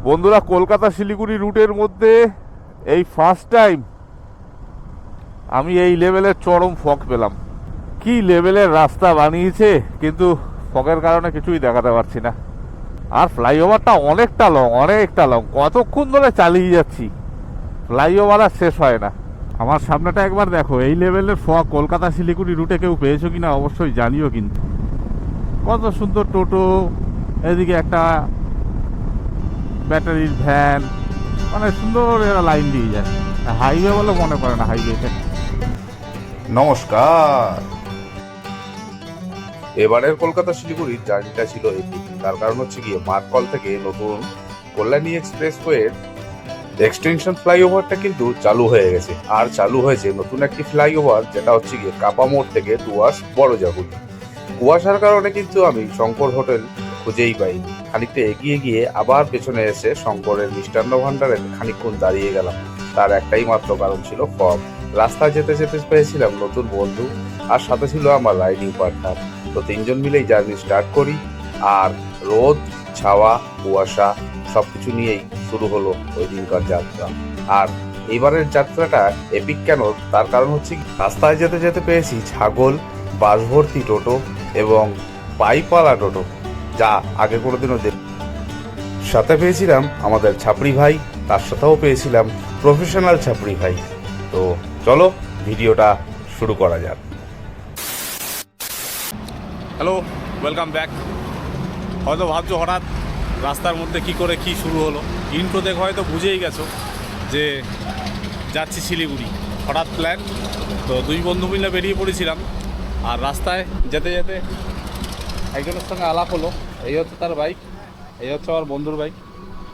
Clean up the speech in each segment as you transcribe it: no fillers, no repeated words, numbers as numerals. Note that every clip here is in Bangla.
বন্ধুরা, কলকাতা শিলিগুড়ি রুটের মধ্যে এই ফার্স্ট টাইম আমি এই লেভেলের চরম ফগ পেলাম। কি লেভেলের রাস্তা বানিয়েছে, কিন্তু ফগের কারণে কিছুই দেখাতে পারছি না। আর ফ্লাইওভারটা অনেকটা লং, কতক্ষণ ধরে চালিয়ে যাচ্ছি, ফ্লাইওভার আর শেষ হয় না। আমার সামনেটা একবার দেখো, এই লেভেলের ফগ কলকাতা শিলিগুড়ি রুটে কেউ পেয়েছো কিনা অবশ্যই জানিও। কিন্তু কত সুন্দর টোটো, এদিকে একটা ব্যাটারির ভ্যান, মানে সুন্দর এরা লাইন দিয়ে যায়। হাইওয়ে বলে মনে করে না হাইওয়েতে। নমস্কার। এবারের কলকাতা শিলিগুড়ির জার্নিটা ছিল এপিক। তার কারণ হচ্ছে গিয়ে মার্কল থেকে নতুন কল্যাণী এক্সপ্রেসওয়ের এক্সটেনশন ফ্লাইওভারটা কিন্তু চালু হয়ে গেছে। আর চালু হয়েছে নতুন একটি ফ্লাইওভার, যেটা হচ্ছে গিয়ে কাপা মোড় থেকে টুয়ার্স বড়জাগুলি। কুয়াশার কারণে কিন্তু আমি শঙ্কর হোটেল খুঁজেই পাইনি। খানিকটা এগিয়ে গিয়ে আবার পেছনে এসে শঙ্করের মিষ্টান্ন ভান্ডারে খানিকক্ষণ দাঁড়িয়ে গেলাম। তার একটাই মাত্র কারণ ছিল ফগ। রাস্তায় যেতে যেতে পেয়েছিলাম নতুন বন্ধু, আর সাথে ছিল আমার রাইডিং পার্টনার। তো তিনজন মিলেই জার্নি স্টার্ট করি। আর রোদ, ছাওয়া, কুয়াশা সবকিছু নিয়েই শুরু হলো ওই দিনকার যাত্রা। আর এইবারের যাত্রাটা এপিক কেন, তার কারণ হচ্ছে রাস্তায় যেতে যেতে পেয়েছি ছাগল, বাস ভর্তি টোটো এবং পাইপওয়ালা টোটো, যা আগে কোনোদিনও সাথে পেয়েছিলাম আমাদের ছাপড়ি ভাই, তার সাথেও পেয়েছিলাম প্রফেশনাল ছাপড়ি ভাই। তো চলো ভিডিওটা শুরু করা যাক। Hello, welcome back. হয়তো ভাবছো হঠাৎ রাস্তার মধ্যে কি করে কি শুরু হলো। ইন্ট্রো দেখে হয়তো বুঝেই গেছো যে যাচ্ছি শিলিগুড়ি। হঠাৎ প্ল্যান, তো দুই বন্ধু মিলে বেরিয়ে পড়েছিলাম। আর রাস্তায় যেতে যেতে একজনের সঙ্গে আলাপ হলো। এই হচ্ছে তার বাইক, এই হচ্ছে আমার বন্ধুর বাইক,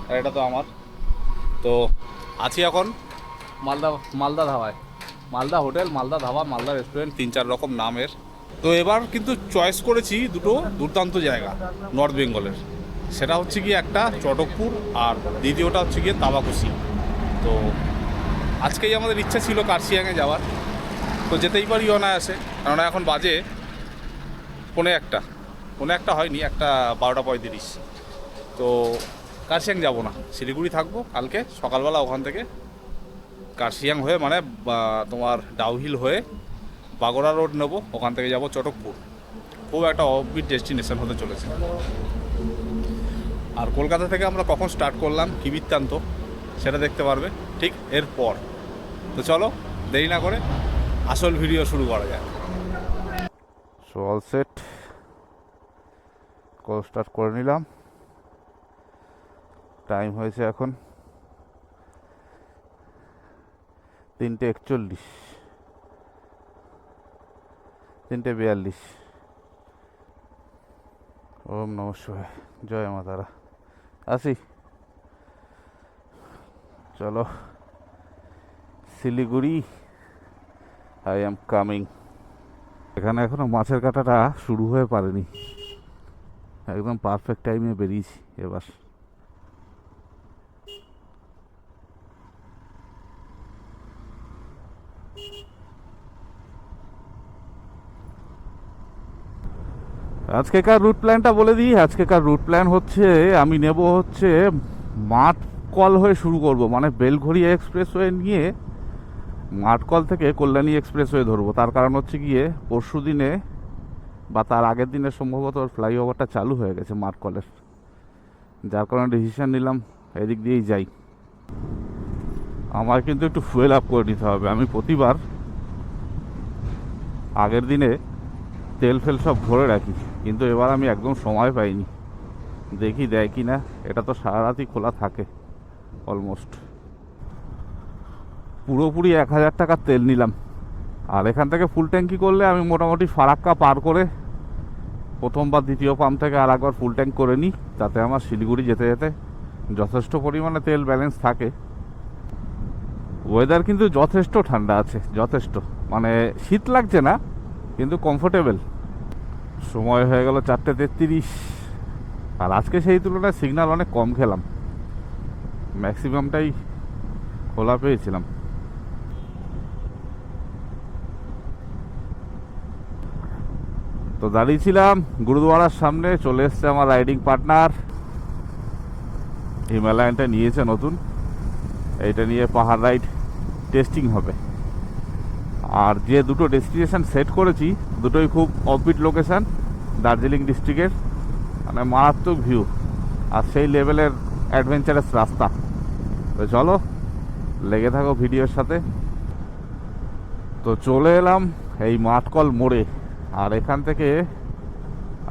আর এটা তো আমার। তো আছি এখন মালদা ধাবায়। মালদা হোটেল, মালদা ধাবা, মালদা রেস্টুরেন্ট, 3-4 রকম নামের। তো এবার কিন্তু চয়েস করেছি দুটো দুর্দান্ত জায়গা নর্থ বেঙ্গলের। সেটা হচ্ছে গিয়ে একটা চটকপুর, আর দ্বিতীয়টা হচ্ছে গিয়ে তাবাকুশি। তো আজকেই আমাদের ইচ্ছা ছিল কার্শিয়াংয়ে যাওয়ার, তো যেতেই পারি অনায়াসে। কেননা এখন বাজে পৌনে একটা হয়নি, 12:35। তো কার্শিয়াং যাব না, শিলিগুড়ি থাকবো। কালকে সকালবেলা ওখান থেকে কার্শিয়াং হয়ে, মানে তোমার ডাউহিল হয়ে বাগোড়া রোড নেব, ওখান থেকে যাব চটকপুর। খুব একটা অফবিট ডেস্টিনেশন হতে চলেছে। আর কলকাতা থেকে আমরা কখন স্টার্ট করলাম, কী বৃত্তান্ত, সেটা দেখতে পারবে ঠিক এরপর। তো চলো দেরি না করে আসল ভিডিও শুরু করা যায়। So all set, call start করে নিলাম। টাইম হয়েছে এখন 3:41, 3:42। ওম নমঃ শিবায়, জয় মা তারা। আসি, চলো শিলিগুড়ি, আই এম কামিং। এখানে এখনো মাছের কাটাটা শুরু হয়ে পারেনি, একদম পারফেক্ট টাইমে বেরিয়েছি এবার। আজকেকার রুট প্ল্যানটা বলে দিই। আজকেকার রুট প্ল্যান হচ্ছে, আমি নেব হচ্ছে মাঠকল হয়ে শুরু করব, মানে বেলঘড়িয়া এক্সপ্রেসওয়ে নিয়ে মাঠকল থেকে কল্যাণী এক্সপ্রেসওয়ে ধরবো। তার কারণ হচ্ছে গিয়ে পরশু দিনে বা তার আগের দিনে সম্ভবত ফ্লাইওভারটা চালু হয়ে গেছে মাঠকলের, যার কারণে ডিসিশন নিলাম এদিক দিয়েই যাই। আমার কিন্তু একটু ফুয়েল আপ করে নিতে হবে। আমি প্রতিবার আগের দিনে তেল ফেল সব ভরে রাখি, কিন্তু এবার আমি একদম সময় পাইনি। দেখি দেয় কি না। এটা তো সারা রাতই খোলা থাকে অলমোস্ট। পুরোপুরি 1000 টাকার তেল নিলাম। আর এখান থেকে ফুল ট্যাঙ্কি করলে আমি মোটামুটি ফারাক্কা পার করে প্রথম বা দ্বিতীয় পাম্প থেকে আর একবার ফুল ট্যাঙ্ক করে নিই, তাতে আমার শিলিগুড়ি যেতে যেতে যথেষ্ট পরিমাণে তেল ব্যালেন্স থাকে। ওয়েদার কিন্তু যথেষ্ট ঠান্ডা আছে, যথেষ্ট, মানে শীত লাগছে না, কিন্তু কমফোর্টেবল। সময় হয়ে গেল 4:33। আর আজকে সেই তুলনায় সিগন্যাল অনেক কম খেলাম, ম্যাক্সিমামটাই খোলা পেয়েছিলাম। তো দাঁড়িয়েছিলাম গুরুদুয়ারার সামনে, চলে এসছে আমার রাইডিং পার্টনার। হিমালয়ানটা নিয়েছে নতুন, এইটা নিয়ে পাহাড় রাইড টেস্টিং হবে। আর যে দুটো ডেস্টিনেশন সেট করেছি দুটোই খুব অফবিট লোকেশান, দার্জিলিং ডিস্ট্রিক্টের, মানে মারাত্মক ভিউ আর সেই লেভেলের অ্যাডভেঞ্চারাস রাস্তা। তো চলো লেগে থাকো ভিডিওর সাথে। তো চলে এলাম এই মাঠকল মোড়ে, আর এখান থেকে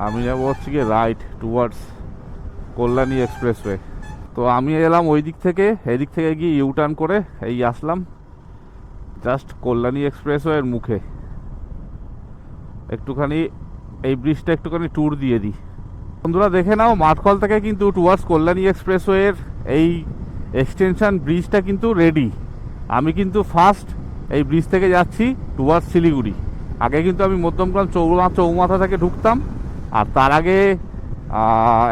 আমি যাবো হচ্ছে গিয়ে রাইট টুয়ার্ডস কল্যাণী এক্সপ্রেসওয়ে। তো আমি এলাম ওই দিক থেকে, এই দিক থেকে গিয়ে ইউটার্ন করে এই আসলাম জাস্ট কল্যাণী এক্সপ্রেসওয়ের মুখে। একটুখানি এই ব্রিজটা একটুখানি ট্যুর দিয়ে দিই। বন্ধুরা দেখে নাও, মাঠকল থেকে কিন্তু টুয়ার্ডস কল্যাণী এক্সপ্রেসওয়ের এই এক্সটেনশন ব্রিজটা কিন্তু রেডি। আমি কিন্তু ফার্স্ট এই ব্রিজ থেকে যাচ্ছি টুয়ার্ডস শিলিগুড়ি। আগে কিন্তু আমি মধ্যমগ্রাম চৌমাথা থেকে ঢুকতাম, আর তার আগে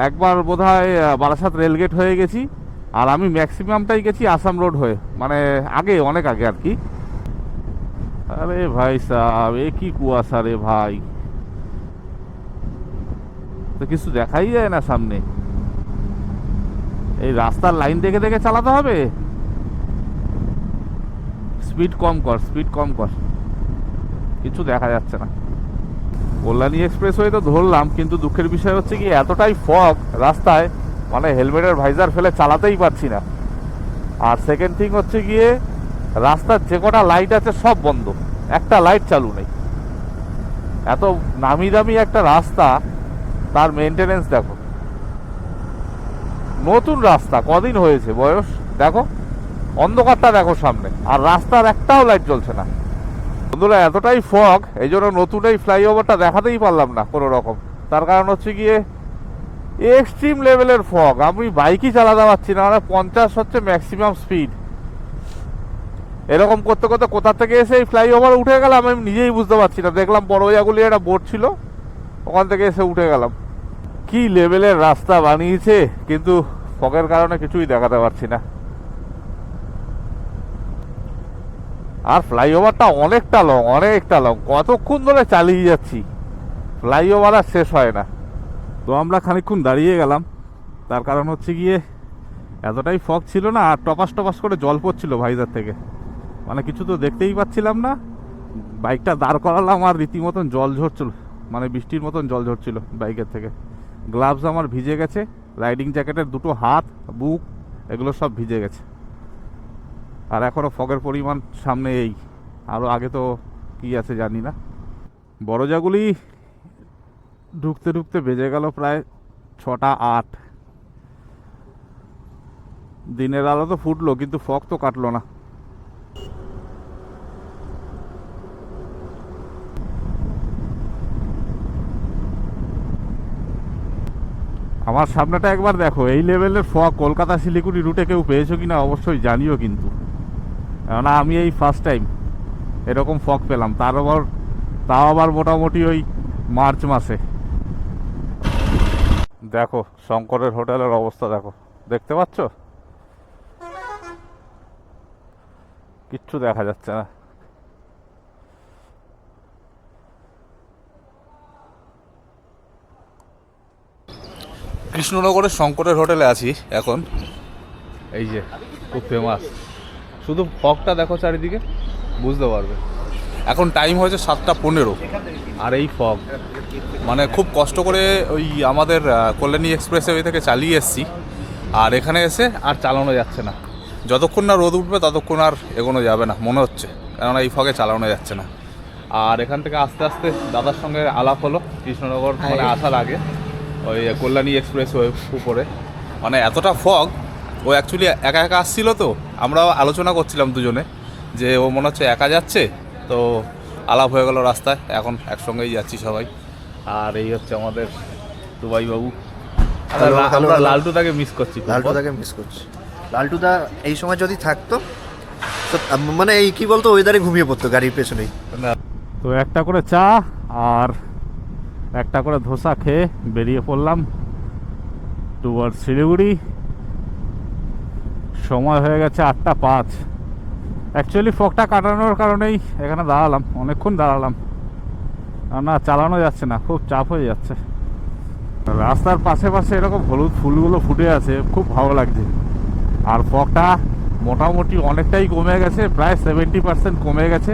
একবার বোধহয় বারাসাত রেলগেট হয়ে গেছি, আর আমি ম্যাক্সিমামটাই গেছি আসাম রোড হয়ে, মানে আগে অনেক আগে আর কি। আরে ভাই সাহেব, এ কি কুয়াশা রে ভাই, তো কিছু দেখাই যায় না সামনে। এই রাস্তার লাইন দেখে দেখে চালাতে হবে। স্পিড কম কর, স্পিড কম কর, কিছু দেখা যাচ্ছে না। কল্যাণী এক্সপ্রেসওয়ে তো ধরলাম, কিন্তু দুঃখের বিষয় হচ্ছে কি এতটাই ফগ রাস্তায়, মানে হেলমেটের ভাইজার ফেলে চালাতেই পারছি না। আর সেকেন্ড থিং হচ্ছে গিয়ে রাস্তার যে কটা লাইট আছে সব বন্ধ, একটা লাইট চালু নেই। এত নামি দামি একটা রাস্তা, তার মেনটেনেন্স দেখো। নতুন রাস্তা, কদিন হয়েছে বয়স, দেখো অন্ধকারটা দেখো সামনে, আর রাস্তার একটাও লাইট জ্বলছে না। বন্ধুরা এতটাই ফগ, এই জন্য নতুন এই ফ্লাইওভারটা দেখাতেই পারলাম না কোনো রকম। তার কারণ হচ্ছে গিয়ে এক্সট্রিম লেভেলের ফগ, আমি বাইকই চালাতে পারছি না, মানে 50 হচ্ছে ম্যাক্সিমাম স্পিড। এরকম করতে করতে কোথা থেকে এসে এই ফ্লাইওভার উঠে গেলাম আমি নিজেই বুঝতে পারছি না। দেখলাম বড়বাজাগুলি একটা বোর্ড ছিল, ওখান থেকে এসে উঠে গেলাম। কি লেভেলের রাস্তা বানিয়েছে, কিন্তু ফগের কারণে কিছুই দেখাতে পারছি না। আর ফ্লাইওভারটা অনেকটা লং, অনেকটা লং, কতক্ষণ ধরে চালিয়ে যাচ্ছি, ফ্লাইওভার আর শেষ হয় না। তো আমরা খানিকক্ষণ দাঁড়িয়ে গেলাম, তার কারণ হচ্ছে গিয়ে এতটাই ফগ ছিল না, আর টপাস টপাস করে জল পড়ছিল ভাইজার থেকে, মানে কিছু তো দেখতেই পাচ্ছিলাম না। বাইকটা দাঁড় করালাম আর রীতিমতন জল ঝরছিল, মানে বৃষ্টির মতন জল ঝরছিল বাইকের থেকে। গ্লাভস আমার ভিজে গেছে, রাইডিং জ্যাকেটের দুটো হাত, বুক, এগুলো সব ভিজে গেছে। আর এখনও ফগের পরিমাণ সামনে এই, আরও আগে তো কি আছে জানি না। বড়জাগুলি ঢুকতে ঢুকতে বেজে গেল প্রায় 6টা 8। দিনের আলো তো ফুটলো, কিন্তু ফগ তো কাটলো না। আমার সামনেটা একবার দেখো, এই লেভেলের ফগ কলকাতা শিলিগুড়ি রুটে কেউ পেয়েছো কিনা অবশ্যই জানিও কিন্তু, কেননা আমি এই ফার্স্ট টাইম এরকম ফগ পেলাম, তাও আবার মোটামুটি ওই মার্চ মাসে। দেখো শঙ্করের হোটেলের অবস্থা দেখো, দেখতে পাচ্ছ কিচ্ছু দেখা যাচ্ছে না। কৃষ্ণনগরের শঙ্করের হোটেলে আছি এখন, এই যে খুব ফেমাস। শুধু ফগটা দেখো চারিদিকে, বুঝতে পারবে। এখন টাইম হয়েছে 7টা 15, আর এই ফগ, মানে খুব কষ্ট করে ওই আমাদের কল্যাণী এক্সপ্রেসওয়ে থেকে চালিয়ে এসেছি, আর এখানে এসে আর চালানো যাচ্ছে না। যতক্ষণ না রোদ উঠবে ততক্ষণ আর এগোনো যাবে না মনে হচ্ছে, কেননা এই ফগে চালানো যাচ্ছে না। আর এখান থেকে আস্তে আস্তে দাদার সঙ্গে আলাপ হলো কৃষ্ণনগর মানে আসার আগে, ওই কল্যাণী এক্সপ্রেসওয়ে উপরে, মানে এতটা ফগ। ও অ্যাকচুয়ালি একা একা আসছিল, তো আমরাও আলোচনা করছিলাম দুজনে যে ও মনে হচ্ছে একা যাচ্ছে, তো আলাপ হয়ে গেল রাস্তায়, এখন একসঙ্গেই যাচ্ছি সবাই। আর এই হচ্ছে আমাদের দুবাই বাবু। আমরা লালটুদাকে মিস করছি, লালটুদা এই সময় যদি থাকতো তো মানে এই কি বলতো, ওয়েদারে ঘুমিয়ে পড়তো গাড়ির পেছনেই। তো একটা করে চা আর একটা করে ধোসা খেয়ে বেরিয়ে পড়লাম টুয়ার্ডস শিলিগুড়ি। সময় হয়ে গেছে 8টা 5। অ্যাকচুয়ালি ফগটা কাটানোর কারণেই এখানে দাঁড়ালাম, অনেকক্ষণ দাঁড়ালাম, না চালানো যাচ্ছে না, খুব চাপ হয়ে যাচ্ছে। রাস্তার পাশে পাশে এরকম হলুদ ফুলগুলো ফুটে আছে, খুব ভালো লাগছে। আর ফগটা মোটামুটি অনেকটাই কমে গেছে, প্রায় 70% কমে গেছে।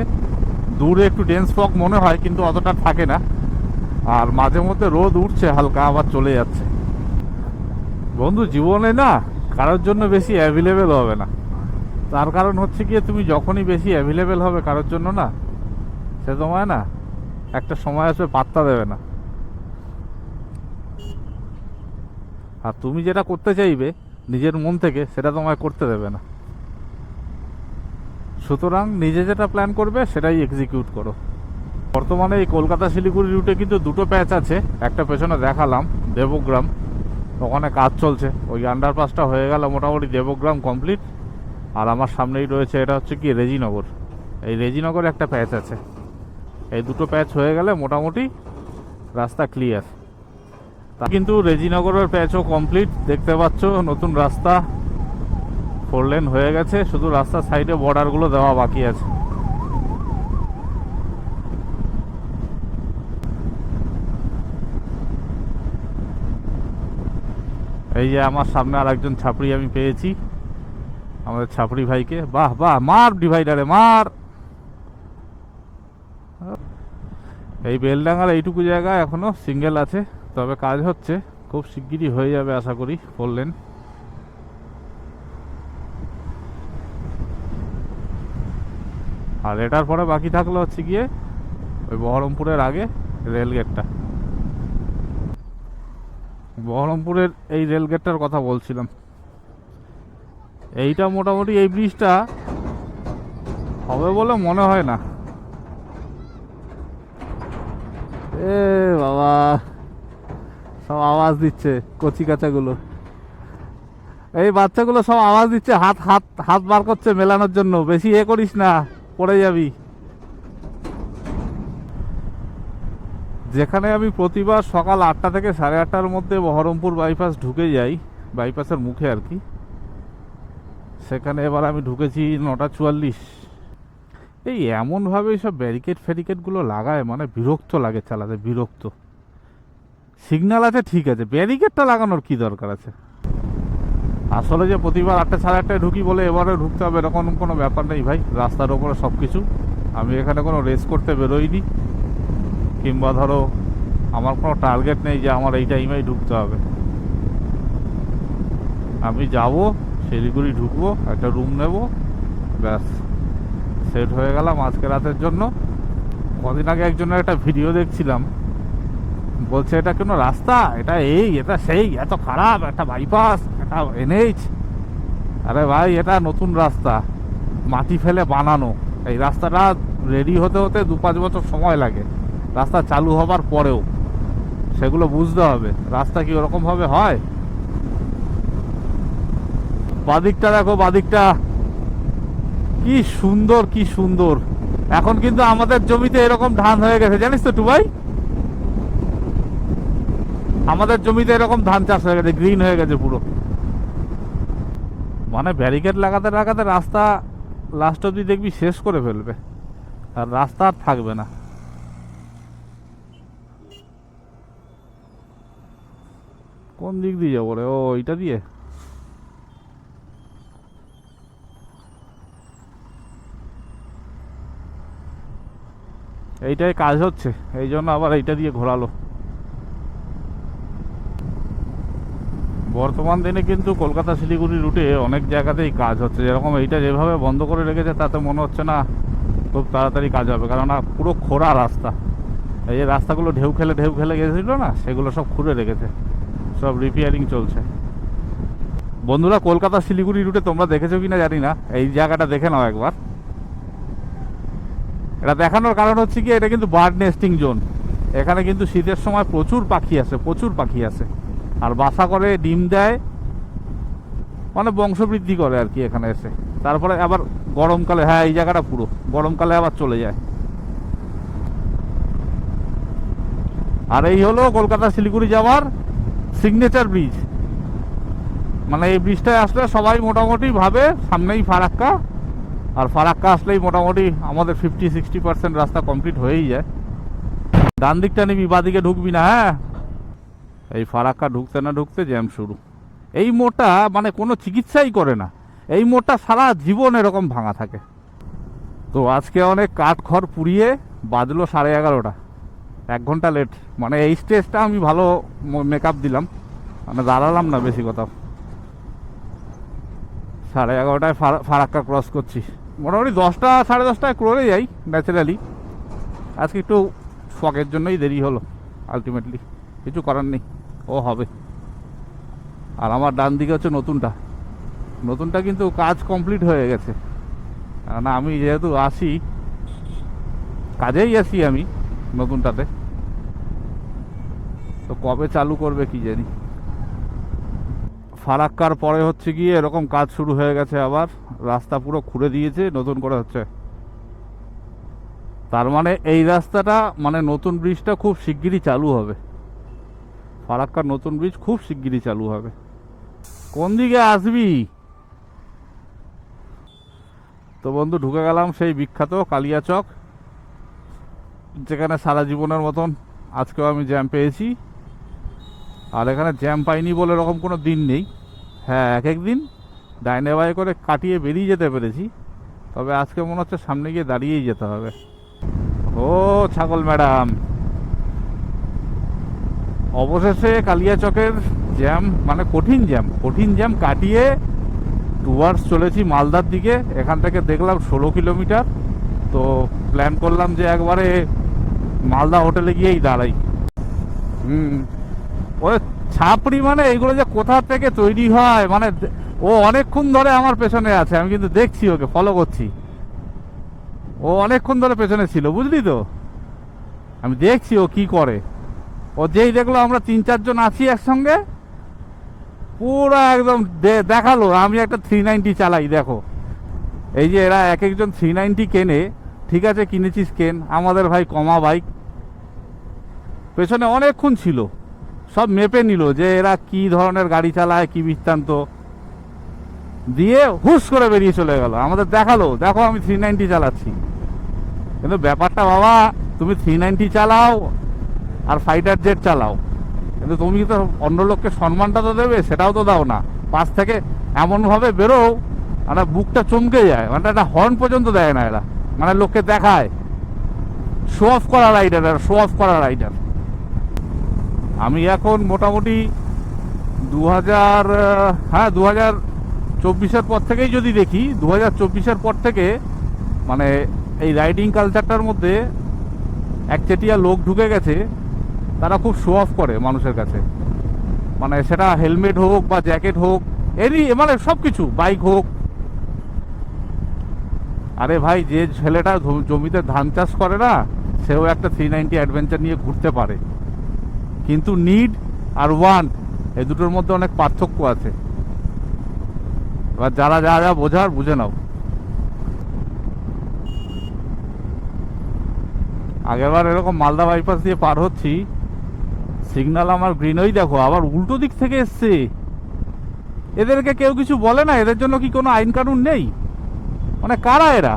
দূরে একটু ডেন্স ফগ মনে হয়, কিন্তু অতটা থাকে না। আর মাঝে মধ্যে রোদ উঠছে হালকা, আবার চলে যাচ্ছে। বন্ধু, জীবনে না কারোর জন্য বেশি অ্যাভেলেবেল হবে না। তার কারণ হচ্ছে কি, তুমি যখনই বেশি অ্যাভেলেবেল হবে কারোর জন্য না, সে তোমায় না একটা সময় আসবে পাত্তা দেবে না। আর তুমি যেটা করতে চাইবে নিজের মন থেকে, সেটা তোমায় করতে দেবে না। সুতরাং নিজে যেটা প্ল্যান করবে সেটাই এক্সিকিউট করো। বর্তমানে এই কলকাতা শিলিগুড়ি রুটে কিন্তু দুটো প্যাচ আছে। একটা পেছনে দেখালাম, দেবগ্রাম, ওখানে কাজ চলছে। ওই আন্ডারপাসটা হয়ে গেল মোটামুটি, দেবগ্রাম কমপ্লিট। আর আমার সামনেই রয়েছে এটা হচ্ছে কি রেজিনগর। এই রেজিনগরে একটা প্যাচ আছে। এই দুটো প্যাচ হয়ে গেলে মোটামুটি রাস্তা ক্লিয়ার। তা কিন্তু রেজিনগরের প্যাচও কমপ্লিট, দেখতে পাচ্ছ নতুন রাস্তা 4 লেন হয়ে গেছে। শুধু রাস্তার সাইডে বর্ডারগুলো দেওয়া বাকি আছে। এই যে আমার সামনে আর একজন ছাপড়ি আমি পেয়েছি, আমাদের ছাপড়ি ভাইকে। বাহ বাহ, মার ডিভাইডারে মার। এই বেলডাঙ্গার এইটুকু জায়গা এখনো সিঙ্গেল আছে, তবে কাজ হচ্ছে, খুব শিগগিরই হয়ে যাবে আশা করি 4 লেন। আর এটার পরে বাকি থাকলো হচ্ছে গিয়ে ওই বহরমপুরের আগে রেলগেটটা। বহরমপুরের এই রেলগেটটার কথা বলছিলাম। এইটা মোটামুটি এই ব্রিজটা হবে বলে মনে হয় না। এ বাবা, সব আওয়াজ দিচ্ছে কচি কাচাগুলো। এই বাচ্চাগুলো সব আওয়াজ দিচ্ছে, হাত হাত হাত বার করছে মেলানোর জন্য। বেশি এ করিস না, পড়ে যাবি। যেখানে আমি প্রতিবার সকাল 8টা থেকে 8:30টার মধ্যে বহরমপুর বাইপাস ঢুকে যাই, বাইপাসের মুখে আর কি, সেখানে এবার আমি ঢুকেছি 9:44। এই এমনভাবে সব ব্যারিকেড ফ্যারিকেডগুলো লাগায়, মানে বিরক্ত লাগে চালাতে, বিরক্ত। সিগন্যাল আছে ঠিক আছে, ব্যারিকেডটা লাগানোর কি দরকার আছে? আসলে যে প্রতিবার 8টা 8:30টায় ঢুকি বলে এবারে ঢুকতে হবে এরকম কোনো ব্যাপার নেই ভাই। রাস্তার ওপরে সব কিছু। আমি এখানে কোনো রেস করতে বেরোইনি, কিংবা ধরো আমার কোনো টার্গেট নেই যে আমার এই টাইমেই ঢুকতে হবে। আমি যাব, শিলিগুড়ি ঢুকবো, একটা রুম নেব, ব্যাস সেট হয়ে গেলাম আজকে রাতের জন্য। কদিন আগে একজনের একটা ভিডিও দেখছিলাম, বলছে এটা কোনো রাস্তা, এটা এই, এটা সেই, এত খারাপ, একটা বাইপাস, একটা এনএইচ। আরে ভাই, এটা নতুন রাস্তা, মাটি ফেলে বানানো। এই রাস্তাটা রেডি হতে হতে 2-5 বছর সময় লাগে, রাস্তা চালু হবার পরেও। সেগুলো বুঝতে হবে, রাস্তা কি ওরকমভাবে হয়? বাদিকটা দেখো, বাদিকটা কি সুন্দর, কি সুন্দর। এখন কিন্তু আমাদের জমিতে এরকম ধান হয়ে গেছে, জানিস তো টুবাই? আমাদের জমিতে এরকম ধান চাষ হয়ে গেছে, গ্রিন হয়ে গেছে পুরো। মানে ব্যারিকেড লাগাতে লাগাতে রাস্তা লাস্ট অব্দি দেখবি শেষ করে ফেলবে, আর রাস্তা আর থাকবে না। কোন দিক দিয়ে যাবো রে? ও, এইটা দিয়ে। এইটাই কাজ হচ্ছে, এই জন্য আবার এইটা দিয়ে ঘোরালো। বর্তমান দিনে কিন্তু কলকাতা শিলিগুড়ি রুটে অনেক জায়গাতেই কাজ হচ্ছে। যেরকম এইটা যেভাবে বন্ধ করে রেখেছে, তাতে মনে হচ্ছে না খুব তাড়াতাড়ি কাজ হবে, কেননা পুরো খোঁড়া রাস্তা। এই যে রাস্তাগুলো ঢেউ খেলে গেছিল না, সেগুলো সব খুঁড়ে রেখেছে, সব রিপেয়ারিং চলছে। বন্ধুরা, কলকাতা শিলিগুড়ি রুটে তোমরা দেখেছো কিনা জানি না, এই জায়গাটা দেখে নাও একবার। এটা দেখানোর কারণ হচ্ছে কি, এটা কিন্তু বার্ড নেস্টিং জোন। এখানে কিন্তু শীতের সময় প্রচুর পাখি আসে, প্রচুর পাখি আসে, আর বাসা করে, ডিম দেয়, মানে বংশবৃদ্ধি করে আর কি এখানে এসে। তারপরে আবার গরমকালে, হ্যাঁ এই জায়গাটা পুরো গরমকালে আবার চলে যায়। আর এই হলো কলকাতা শিলিগুড়ি যাওয়ার সিগনেচার ব্রিজ। মানে এই ব্রিজটায় আসলে সবাই মোটামুটি ভাবে সামনেই ফারাক্কা, আর ফারাক্কা আসলেই মোটামুটি আমাদের 50-60% রাস্তা কমপ্লিট হয়েই যায়। ডান দিকটা নিবি, বাদিকে ঢুকবি না। হ্যাঁ, এই ফারাক্কা ঢুকতে না ঢুকতে জ্যাম শুরু। এই মোড়টা মানে কোনো চিকিৎসাই করে না, এই মোড়টা সারা জীবন এরকম ভাঙা থাকে। তো আজকে অনেক কাঠখড় পুড়িয়ে বাজলো 11:30, 1 ঘন্টা লেট। মানে এই স্টেজটা আমি ভালো মেকআপ দিলাম, মানে দাঁড়ালাম না বেশি কথা। 11:30টায় ফারাক্কা ক্রস করছি। মোটামুটি 10টা 10:30টায় করে যাই ন্যাচারালি। আজকে একটু শখের জন্যই দেরি হলো, আলটিমেটলি কিছু করার নেই, ও হবে। আর আমার ডান দিকে হচ্ছে নতুনটা কিন্তু কাজ কমপ্লিট হয়ে গেছে। না আমি যেহেতু আসি, কাজেই আসি আমি নতুনটাতে, তো কবে চালু করবে কি জানি। ফারাক্কার পরে হচ্ছে গিয়ে এরকম কাজ শুরু হয়ে গেছে, আবার রাস্তা পুরো খুঁড়ে দিয়েছে, নতুন করে হচ্ছে। তার মানে এই রাস্তাটা মানে নতুন ব্রিজটা খুব শিগগিরই চালু হবে। ফারাক্কার নতুন ব্রিজ খুব শিগগিরই চালু হবে। কোন দিকে আসবি? তো বন্ধু ঢুকে গেলাম সেই বিখ্যাত কালিয়াচক, যেখানে সারা জীবনের মতন আজকেও আমি জ্যাম পেয়েছি। আর এখানে জ্যাম পাইনি বলে এরকম কোনো দিন নেই। হ্যাঁ, এক এক দিন ডাইনে বাই করে কাটিয়ে বেরিয়ে যেতে পেরেছি, তবে আজকে মনে হচ্ছে সামনে গিয়ে দাঁড়িয়েই যেতে হবে। ও ছাগল ম্যাডাম, অবশেষে কালিয়াচকের জ্যাম মানে কঠিন জ্যাম কাটিয়ে টুয়ার্ডস চলেছি মালদার দিকে। এখান থেকে দেখলাম 16 কিলোমিটার, তো প্ল্যান করলাম যে একবারে মালদা হোটেলে গিয়েই দাঁড়াই। ওই ছাপড়ি মানে এইগুলো যে কোথা থেকে তৈরি হয়, মানে ও অনেকক্ষণ ধরে আমার পেছনে আছে, আমি কিন্তু দেখছি, ওকে ফলো করছি। ও অনেকক্ষণ ধরে পেছনে ছিল, বুঝলি তো, আমি দেখছি ও কি করে। ও যেই দেখলো আমরা 3-4 জন আছি একসঙ্গে, পুরো একদম দেখালো আমি একটা 390 চালাই। দেখো এই যে এরা এক একজন 390 কেনে, ঠিক আছে কিনেছিস কেন, আমাদের ভাই কমা বাইক। পেছনে অনেকক্ষণ ছিল, সব মেপে নিল যে এরা কি ধরনের গাড়ি চালায়, কি বৃত্তান্ত, দিয়ে হুশ করে বেরিয়ে চলে গেল। আমাদের দেখালো দেখো আমি 390 চালাচ্ছি। কিন্তু ব্যাপারটা বাবা, তুমি 390 চালাও আর ফাইটার জেট চালাও, কিন্তু তুমি তো অন্য লোককে সম্মানটা তো দেবে, সেটাও তো দাও না। পাশ থেকে এমনভাবে বেরো মানে বুকটা চমকে যায়, মানে একটা হর্ন পর্যন্ত দেয় না এরা, মানে লোককে দেখায়। শো অফ করা রাইডার। আমি এখন মোটামুটি 2024-এর পর থেকেই যদি দেখি, 2024-এর পর থেকে মানে এই রাইডিং কালচারটার মধ্যে একচেটিয়া লোক ঢুকে গেছে। তারা খুব শো অফ করে মানুষের কাছে, মানে সেটা হেলমেট হোক বা জ্যাকেট হোক, এরই মানে সব কিছু, বাইক হোক। আরে ভাই, যে ছেলেটা জমিতে ধান চাষ করে না, সেও একটা 390 অ্যাডভেঞ্চার নিয়ে ঘুরতে পারে, কিন্তু নিড আর ওয়ান্ট এই দুটোর মধ্যে অনেক পার্থক্য আছে। এবার যারা যা যা বোঝার বুঝে নাও। আগেরবার এরকম মালদা বাইপাস দিয়ে পার হচ্ছি, সিগন্যাল আমার গ্রিন, ওই দেখো আবার উল্টো দিক থেকে এসছে। এদেরকে কেউ কিছু বলে না? এদের জন্য কি কোনো আইন কানুন নেই? মানে কারা এরা?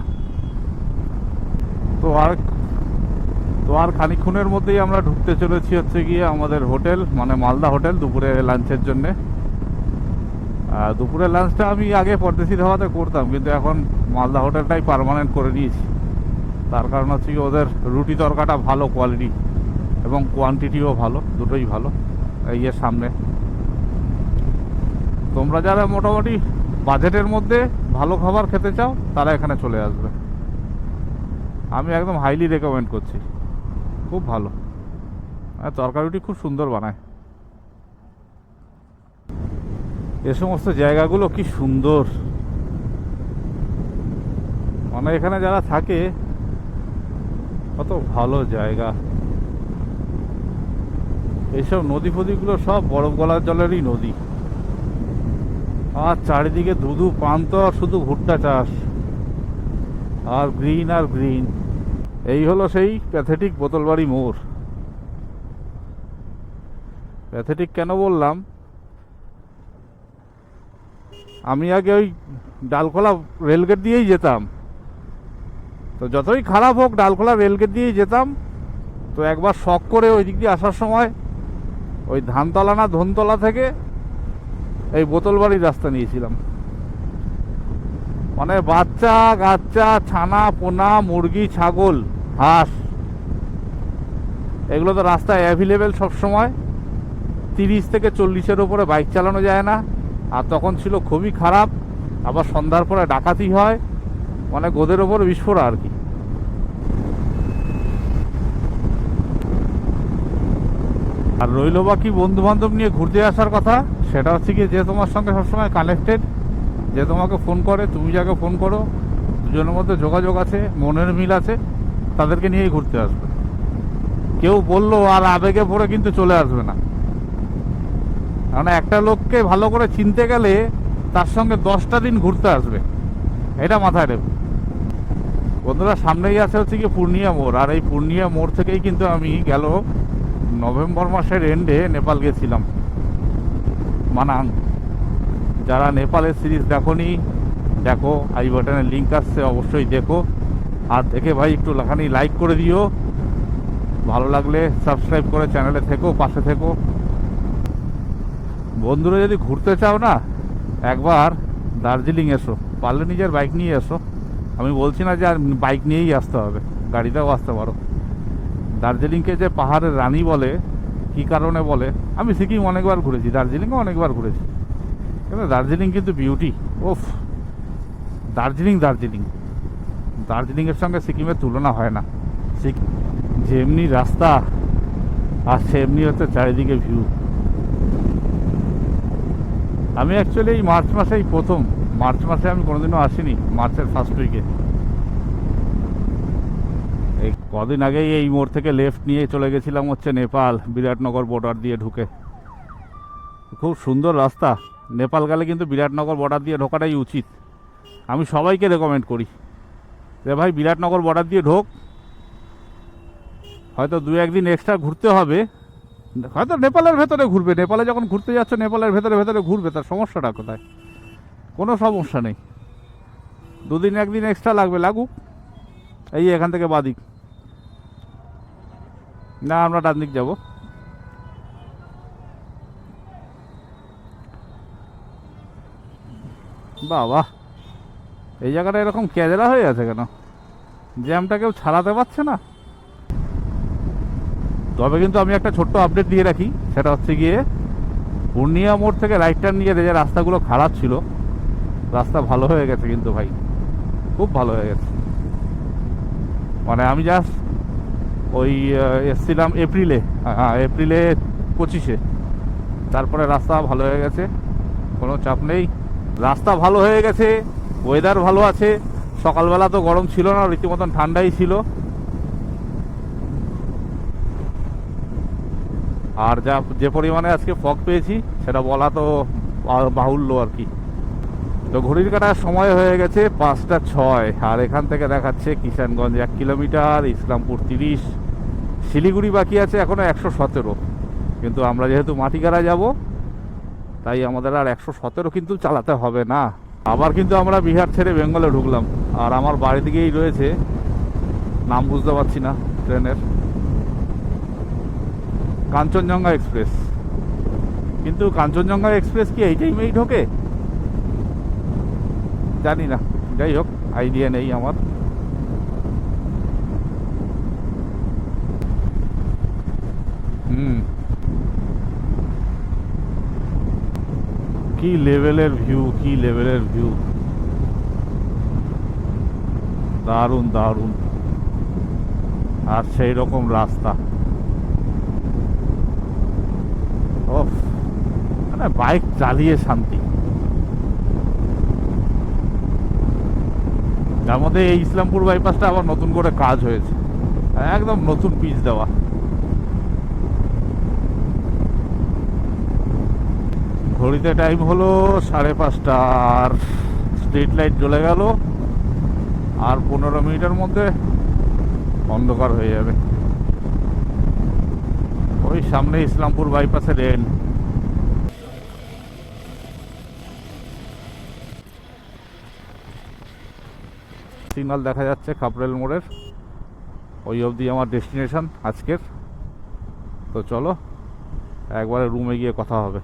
তো আর খানিকক্ষণের মধ্যেই আমরা ঢুকতে চলেছি হচ্ছে গিয়ে আমাদের হোটেল, মানে মালদা হোটেল, দুপুরে লাঞ্চের জন্যে। দুপুরের লাঞ্চটা আমি আগে পরদেশি ধাবাতে করতাম, কিন্তু এখন মালদা হোটেলটাই পার্মানেন্ট করে নিয়েছি। তার কারণ হচ্ছে কি, ওদের রুটি তরকাটা ভালো কোয়ালিটি এবং কোয়ান্টিটিও ভালো, দুটোই ভালো। এই এর সামনে তোমরা যারা মোটামুটি বাজেটের মধ্যে ভালো খাবার খেতে চাও, তারা এখানে চলে আসবে। আমি একদম হাইলি রেকমেন্ড করছি, খুব ভালো। তরকারি রুটি খুব সুন্দর বানায়। এ সমস্ত জায়গাগুলো কি সুন্দর, মানে এখানে যারা থাকে কত ভালো জায়গা। এইসব নদী ফদিগুলো সব বরফ গলার জলেরই নদী, আর চারিদিকে ধুধু প্রান্তর, শুধু ভুট্টা চাষ আর গ্রিন আর গ্রিন। এই হলো সেই প্যাথেটিক বোতলবাড়ি মোড়। প্যাথেটিক কেন বললাম, আমি আগে ওই ডালখোলা রেলগেট দিয়েই যেতাম, তো যতই খারাপ হোক ডালখোলা রেলগেট দিয়েই যেতাম। তো একবার শখ করে ওই দিক দিয়ে আসার সময় ওই ধানতলা না ধনতলা থেকে এই বোতলবাড়ির রাস্তা নিয়েছিলাম। মানে বাচ্চা কাচ্চা, ছানা পোনা, মুরগি, ছাগল, হাঁস, এগুলো তো রাস্তায় অ্যাভেলেবেল সবসময়। 30 থেকে 40-এর উপরে বাইক চালানো যায় না। আর তখন ছিল খুবই খারাপ। আবার সন্ধ্যার পরে ডাকাতি হয়, মানে গোদের ওপর বিস্ফোরা আর কি। আর রইল বাকি বন্ধু বান্ধব নিয়ে ঘুরতে আসার কথা, সেটা হচ্ছে কি যে তোমার সঙ্গে সবসময় কানেক্টেড, যে তোমাকে ফোন করে, তুমি যাকে ফোন করো, দুজনের মধ্যে যোগাযোগ আছে, মনের মিল আছে, তাদেরকে নিয়েই ঘুরতে আসবে। কেউ বললো আর আবেগে পড়ে কিন্তু চলে আসবে না। কারণ একটা লোককে ভালো করে চিনতে গেলে তার সঙ্গে 10টা দিন ঘুরতে আসবে, এটা মাথায় রাখবে। বন্ধুরা, সামনেই আছে হচ্ছে কি পূর্ণিয়া মোড়। আর এই পূর্ণিয়া মোড় থেকেই কিন্তু আমি গেল নভেম্বর মাসের এন্ডে নেপাল গেছিলাম, মানাং। যারা নেপালের সিরিজ দেখোনি, দেখো, আই বাটনের লিঙ্ক আসছে, অবশ্যই দেখো। আর দেখে ভাই একটু লেখানি লাইক করে দিও, ভালো লাগলে সাবস্ক্রাইব করে চ্যানেলে থেকো, পাশে থেকো। বন্ধুরা, যদি ঘুরতে চাও না, একবার দার্জিলিং এসো, পারলে নিজের বাইক নিয়ে এসো। আমি বলছি না যে আর বাইক নিয়েই আসতে হবে, গাড়িতেও আসতে পারো। দার্জিলিংকে যে পাহাড়ের রানী বলে, কি কারণে বলে? আমি সিকিম অনেকবার ঘুরেছি, দার্জিলিংও অনেকবার ঘুরেছি, কিন্তু দার্জিলিং কিন্তু বিউটি। ওফ, দার্জিলিং দার্জিলিং দার্জিলিংয়ের সঙ্গে সিকিমের তুলনা হয় না। সিকিম যেমনি রাস্তা আর সেমনি হচ্ছে চারিদিকে ভিউ। আমি অ্যাকচুয়ালি এই মার্চ মাসে আমি কোনোদিনও আসিনি, মার্চের ফার্স্ট উইকে। এই কদিন আগেই এই মোড় থেকে লেফট নিয়ে চলে গেছিলাম হচ্ছে নেপাল, বিরাটনগর বর্ডার দিয়ে ঢুকে। খুব সুন্দর রাস্তা। নেপাল গেলে কিন্তু বিরাটনগর বর্ডার দিয়ে ঢোকাটাই উচিত। আমি সবাইকে রেকমেন্ড করি যে ভাই বিরাটনগর বর্ডার দিয়ে ঢোক। হয়তো 2-1 দিন এক্সট্রা ঘুরতে হবে, হয়তো নেপালের ভেতরে ঘুরবে। নেপালে যখন ঘুরতে যাচ্ছ নেপালের ভেতরে ঘুরবে, তার সমস্যাটা কোথায়? কোনো সমস্যা নেই। 2 দিন 1 দিন এক্সট্রা লাগুক। এই এখান থেকে বাদিক না, আমরা ডান দিক যাবো। বাবা, এই জায়গাটা এরকম ক্যাজেরা হয়ে আছে কেন? জ্যামটা কেউ ছাড়াতে পারছে না। তবে কিন্তু আমি একটা ছোট্ট আপডেট দিয়ে রাখি, সেটা হচ্ছে গিয়ে পূর্ণিয়া মোড় থেকে রাইট টার্ন নিয়ে যে রাস্তাগুলো খারাপ ছিল, রাস্তা ভালো হয়ে গেছে কিন্তু ভাই, খুব ভালো হয়ে গেছে। মানে আমি জাস্ট ওই এসছিলাম এপ্রিলে 25-এ, তারপরে রাস্তা ভালো হয়ে গেছে, কোনো চাপ নেই। রাস্তা ভালো হয়ে গেছে, ওয়েদার ভালো আছে। সকালবেলা তো গরম ছিল না, রীতিমতন ঠান্ডাই ছিল। আর যে পরিমাণে আজকে ফগ পেয়েছি সেটা বলা তো বাহুল্য আর কি। তো ঘড়ির কাটার সময় হয়ে গেছে 5টা 6। আর এখান থেকে দেখাচ্ছে কিষানগঞ্জ 1 কিলোমিটার, ইসলামপুর 30, শিলিগুড়ি বাকি আছে এখনো 117। কিন্তু আমরা যেহেতু মাটিগাড়া যাব, তাই আমাদের আর 117 কিন্তু চালাতে হবে না। আবার কিন্তু আমরা বিহার ছেড়ে বেঙ্গলে ঢুকলাম। আর আমার বাড়ি দিকেই রয়েছে, নাম বুঝতে পারছি না ট্রেনের, কাঞ্চনজঙ্ঘা এক্সপ্রেস। কিন্তু কাঞ্চনজঙ্ঘা এক্সপ্রেস কি এই টাইমেই ঢোকে জানি না, যাই হোক, আইডিয়া নেই আমার। কি লেভেলের ভিউ, দারুণ দারুণ। আর সেই রকম রাস্তা, মানে বাইক চালিয়ে শান্তি। তার মধ্যে এই ইসলামপুর বাইপাসটা আবার নতুন করে কাজ হয়েছে, একদম নতুন পিচ দেওয়া। ঘড়িতে টাইম হলো 5:30, আর স্ট্রিট লাইট জ্বলে গেল। আর 15 মিনিটের মধ্যে অন্ধকার হয়ে যাবে। ওই সামনে ইসলামপুর বাইপাসের এন্ড। সিগন্যাল দেখা যাচ্ছে খাপরেল মোড়ের, ওই অবধি আমার ডেস্টিনেশন আজকের। তো চলো একবারে রুমে গিয়ে কথা হবে।